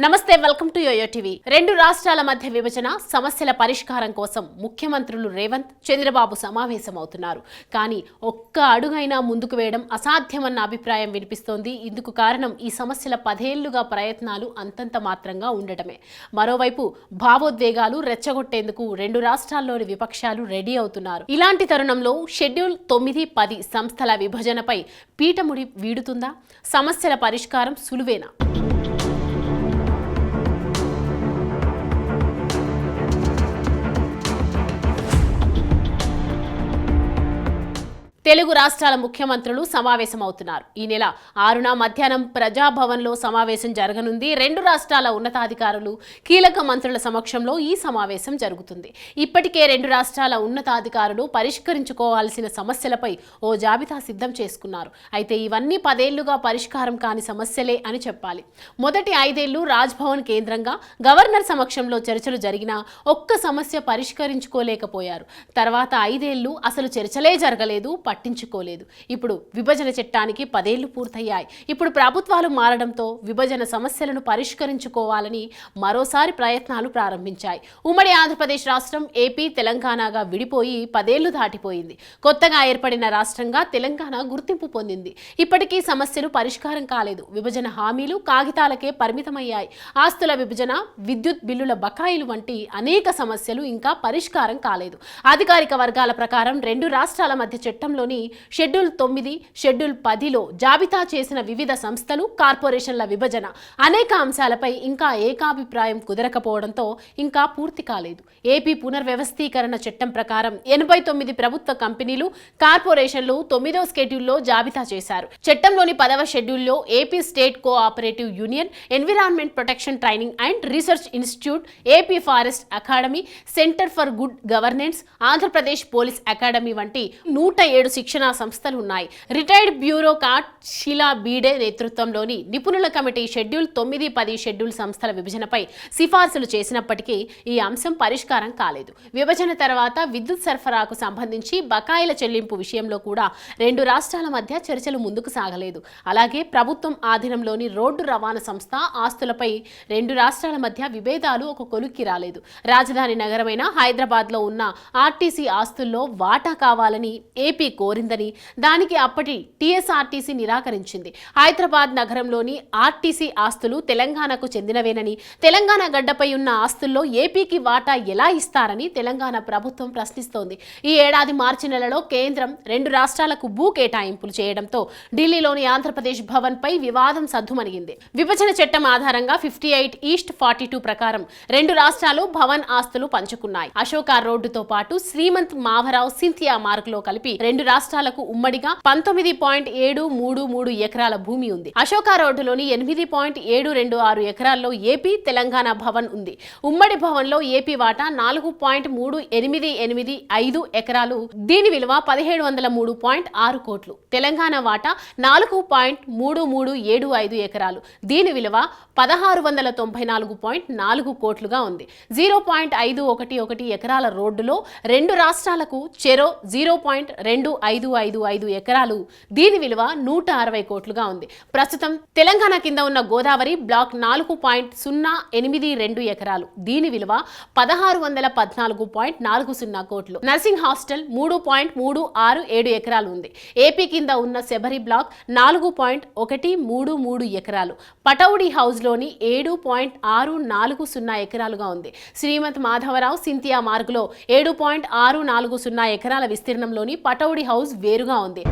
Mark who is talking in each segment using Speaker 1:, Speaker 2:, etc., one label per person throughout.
Speaker 1: నమస్తే, welcome to yo-yo TV. రెండు రాష్ట్రాల మధ్య విభజన సమస్యల పరిష్కారం కోసం ముఖ్యమంత్రులు రేవంత్, చంద్రబాబు సమావేశమవుతున్నారు. కానీ ఒక్క అడుగైనా ముందుకు వేయడం అసాధ్యమన్న అభిప్రాయం వినిపిస్తోంది. ఇందుకు కారణం ఈ సమస్యల 10 ఏళ్లుగా ప్రయత్నాలు అంతంత మాత్రంగా ఉండటమే. మరోవైపు భావోద్వేగాలు రెచ్చగొట్టేందుకు రెండు రాష్ట్రాల్లోని విపక్షాలు రెడీ అవుతున్నారు. ఇలాంటి తరుణంలో షెడ్యూల్ 9, 10 సంస్థల విభజనపై పీఠముడి వీడుతుందా? సమస్యల పరిష్కారం సులువేనా? తెలుగు రాష్ట్రాల ముఖ్యమంత్రులు సమావేశమవుతున్నారు. ఈ నెల 6న మధ్యాహ్నం ప్రజాభవన్లో సమావేశం జరగనుంది. రెండు రాష్ట్రాల ఉన్నతాధికారులు, కీలక మంత్రుల సమక్షంలో ఈ సమావేశం జరుగుతుంది. ఇప్పటికే రెండు రాష్ట్రాల ఉన్నతాధికారులు పరిష్కరించుకోవాల్సిన సమస్యలపై ఓ జాబితా సిద్ధం చేసుకున్నారు. అయితే ఇవన్నీ 10 ఏళ్లుగా పరిష్కారం కాని సమస్యలే అని చెప్పాలి. మొదటి 5 ఏళ్లు రాజ్భవన్ కేంద్రంగా గవర్నర్ సమక్షంలో చర్చలు జరిగినా ఒక్క సమస్య పరిష్కరించుకోలేకపోయారు. తర్వాత 5 ఏళ్లు అసలు చర్చలే జరగలేదు, పట్టించుకోలేదు. ఇప్పుడు విభజన చట్టానికి 10 ఏళ్లు పూర్తయ్యాయి. ఇప్పుడు ప్రభుత్వాలు మారడంతో విభజన సమస్యలను పరిష్కరించుకోవాలని మరోసారి ప్రయత్నాలు ప్రారంభించాయి. ఉమ్మడి ఆంధ్రప్రదేశ్ రాష్ట్రం ఏపీ, తెలంగాణగా విడిపోయి 10 ఏళ్లు దాటిపోయింది. కొత్తగా ఏర్పడిన రాష్ట్రంగా తెలంగాణ గుర్తింపు పొందింది. ఇప్పటికీ సమస్యలు పరిష్కారం కాలేదు. విభజన హామీలు కాగితాలకే పరిమితమయ్యాయి. ఆస్తుల విభజన, విద్యుత్ బిల్లుల బకాయిలు వంటి అనేక సమస్యలు ఇంకా పరిష్కారం కాలేదు. అధికారిక వర్గాల ప్రకారం రెండు రాష్ట్రాల మధ్య చట్టంలో షెడ్యూల్ 9, షెడ్యూల్ 10లో జాబితా చేసిన వివిధ సంస్థలు, కార్పొరేషన్ల విభజన అనేక అంశాలపై ఇంకా ఏకాభిప్రాయం కుదరకపోవడంతో ఇంకా పూర్తి కాలేదు. ఏపీ పునర్వ్యవస్థీకరణ చట్టం ప్రకారం 89 ప్రభుత్వ కంపెనీలు, కార్పొరేషన్లు 9వ షెడ్యూల్లో జాబితా చేశారు. చట్టంలోని 10వ షెడ్యూల్లో AP state cooperative union, environment protection training and research institute, AP forest academy, centre for good governance, Andhra Pradesh police academy వంటి 107 శిక్షణా సంస్థలు ఉన్నాయి. రిటైర్డ్ బ్యూరోక్రాట్ షీలా బీడే నేతృత్వంలోని నిపుణుల కమిటీ షెడ్యూల్ 9, 10 షెడ్యూల్ సంస్థల విభజనపై సిఫార్సులు చేసినప్పటికీ ఈ అంశం పరిష్కారం కాలేదు. విభజన తర్వాత విద్యుత్ సరఫరాకు సంబంధించి బకాయిల చెల్లింపు విషయంలో కూడా రెండు రాష్ట్రాల మధ్య చర్చలు ముందుకు సాగలేదు. అలాగే ప్రభుత్వం ఆధీనంలోని రోడ్డు రవాణా సంస్థ ఆస్తులపై రెండు రాష్ట్రాల మధ్య విభేదాలు ఒక కొలిక్కి రాలేదు. రాజధాని నగరమైన హైదరాబాద్లో ఉన్న ఆర్టీసీ ఆస్తుల్లో వాటా కావాలని ఏపీ కోరిందని, దానికి అప్పటి టీఎస్ఆర్టీసీ నిరాకరించింది. హైదరాబాద్ నగరంలోని ఆర్టీసీ ఆస్తులు తెలంగాణకు చెందినవేనని, తెలంగాణ గడ్డపై ఉన్న ఆస్తుల్లో ఏపీకి వాటా ఎలా ఇస్తారని తెలంగాణ ప్రభుత్వం ప్రశ్నిస్తోంది. ఈ ఏడాది మార్చి నెలలో కేంద్రం రెండు రాష్ట్రాలకు భూ కేటాయింపులు చేయడంతో ఢిల్లీలోని ఆంధ్రప్రదేశ్ భవన్ పై వివాదం సద్దుమణిగింది. విభజన చట్టం ఆధారంగా 58 ఈస్ట్ 42 ప్రకారం రెండు రాష్ట్రాలు భవన్ ఆస్తులు పంచుకున్నాయి. అశోకా రోడ్డుతో పాటు శ్రీమంత్ మావరావు సింథియా మార్గ్ లో కలిపి రెండు రాష్ట్రాలకు ఉమ్మడిగా 19.733 ఎకరాల భూమి ఉంది. అశోకా రోడ్డులోని 8.726 ఎకరాల్లో ఏపీ, తెలంగాణ భవన్ ఉంది. ఉమ్మడి భవన్ లో ఏపీ వాటా 4.3885 ఎకరాలు. దీని విలువ 1703.6 కోట్లు. తెలంగాణ వాటా 4.3375 ఎకరాలు. దీని విలువ 1694.4 కోట్లుగా ఉంది. 0.511 ఎకరాల రోడ్డులో రెండు రాష్ట్రాలకు చెరో 0.2555 ఎకరాలు. దీని విలువ 160 కోట్లుగా ఉంది. ప్రస్తుతం తెలంగాణ కింద ఉన్న గోదావరి బ్లాక్ 4.082 ఎకరాలు. దీని విలువ 1614.40 కోట్లు. నర్సింగ్ హాస్టల్ 3.367 ఎకరాలు ఉంది. ఏపీ కింద ఉన్న శబరి బ్లాక్ 4.133 ఎకరాలు. పటౌడి హౌస్ లోని 7.640 ఎకరాలుగా ఉంది. శ్రీమంత్ మాధవరావు సింథియా మార్గ్ లో 7.640 ఎకరాల విస్తీర్ణంలోని పటౌడి హౌస్ వేరుగా ఉంది.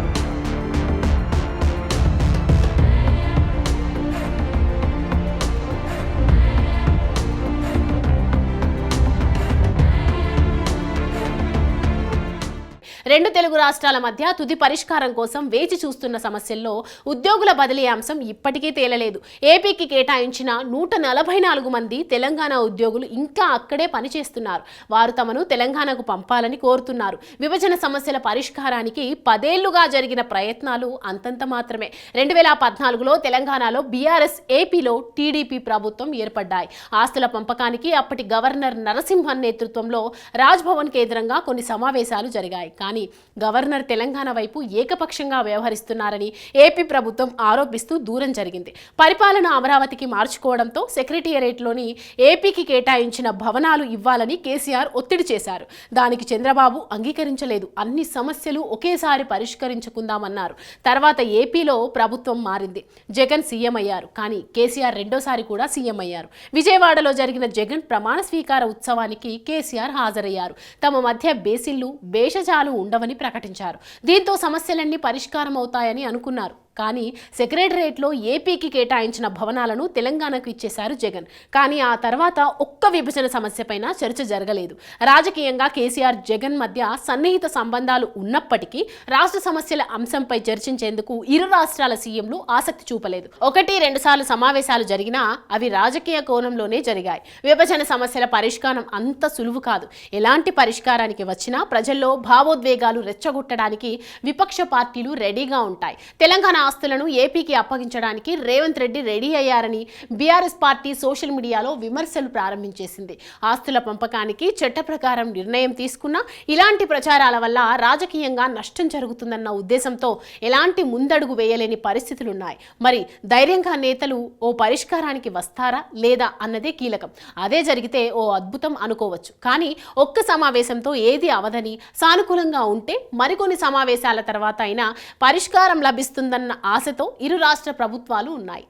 Speaker 1: రెండు తెలుగు రాష్ట్రాల మధ్య తుది పరిష్కారం కోసం వేచి చూస్తున్న సమస్యల్లో ఉద్యోగుల బదిలీ అంశం ఇప్పటికీ తేలలేదు. ఏపీకి కేటాయించిన 144 మంది తెలంగాణ ఉద్యోగులు ఇంకా అక్కడే పనిచేస్తున్నారు. వారు తమను తెలంగాణకు పంపాలని కోరుతున్నారు. విభజన సమస్యల పరిష్కారానికి 10 ఏళ్లుగా జరిగిన ప్రయత్నాలు అంతంత మాత్రమే. 2014లో తెలంగాణలో బీఆర్ఎస్, ఏపీలో టీడీపీ ప్రభుత్వం ఏర్పడ్డాయి. ఆస్తుల పంపకానికి అప్పటి గవర్నర్ నరసింహన్ నేతృత్వంలో రాజ్భవన్ కేంద్రంగా కొన్ని సమావేశాలు జరిగాయి. కానీ కానీ గవర్నర్ తెలంగాణ వైపు ఏకపక్షంగా వ్యవహరిస్తున్నారని ఏపీ ప్రభుత్వం ఆరోపిస్తూ దూరం జరిగింది. పరిపాలన అమరావతికి మార్చుకోవడంతో సెక్రటేరియట్లోని ఏపీకి కేటాయించిన భవనాలు ఇవ్వాలని కేసీఆర్ ఒత్తిడి చేశారు. దానికి చంద్రబాబు అంగీకరించలేదు. అన్ని సమస్యలు ఒకేసారి పరిష్కరించుకుందామన్నారు. తర్వాత ఏపీలో ప్రభుత్వం మారింది. జగన్ సీఎం అయ్యారు. కానీ కేసీఆర్ రెండోసారి కూడా సీఎం అయ్యారు. విజయవాడలో జరిగిన జగన్ ప్రమాణ స్వీకార ఉత్సవానికి కేసీఆర్ హాజరయ్యారు. తమ మధ్య బేసిళ్లు భేషజాలు ఉండవని ప్రకటించారు. దీంతో సమస్యలన్నీ పరిష్కారం అవుతాయని అనుకున్నారు. కానీ సెక్రటరియట్లో ఏపీకి కేటాయించిన భవనాలను తెలంగాణకు ఇచ్చేశారు జగన్. కానీ ఆ తర్వాత ఒక్క విభజన సమస్యపైన చర్చ జరగలేదు. రాజకీయంగా కేసీఆర్ జగన్ మధ్య సన్నిహిత సంబంధాలు ఉన్నప్పటికీ రాష్ట్ర సమస్యల అంశంపై చర్చించేందుకు ఇరు రాష్ట్రాల సీఎంలు ఆసక్తి చూపలేదు. 1-2 సార్లు సమావేశాలు జరిగినా అవి రాజకీయ కోణంలోనే జరిగాయి. విభజన సమస్యల పరిష్కారం అంత సులువు కాదు. ఎలాంటి పరిష్కారానికి వచ్చినా ప్రజల్లో భావోద్వేగాలు రెచ్చగొట్టడానికి విపక్ష పార్టీలు రెడీగా ఉంటాయి. తెలంగాణ ఆస్తులను ఏపీకి అప్పగించడానికి రేవంత్ రెడ్డి రెడీ అయ్యారని బీఆర్ఎస్ పార్టీ సోషల్ మీడియాలో విమర్శలు ప్రారంభించేసింది. ఆస్తుల పంపకానికి చట్ట ప్రకారం నిర్ణయం తీసుకున్నా ఇలాంటి ప్రచారాల వల్ల రాజకీయంగా నష్టం జరుగుతుందన్న ఉద్దేశంతో ఎలాంటి ముందడుగు వేయలేని పరిస్థితులున్నాయి. మరి ధైర్యంగా నేతలు ఓ పరిష్కారానికి వస్తారా లేదా అన్నదే కీలకం. అదే జరిగితే ఓ అద్భుతం అనుకోవచ్చు. కానీ ఒక్క సమావేశంతో ఏది అవదని సానుకూలంగా ఉంటే మరికొన్ని సమావేశాల తర్వాత అయినా పరిష్కారం లభిస్తుందన్న ఆశతో ఇరు రాష్ట్ర ప్రభుత్వాలు ఉన్నాయి.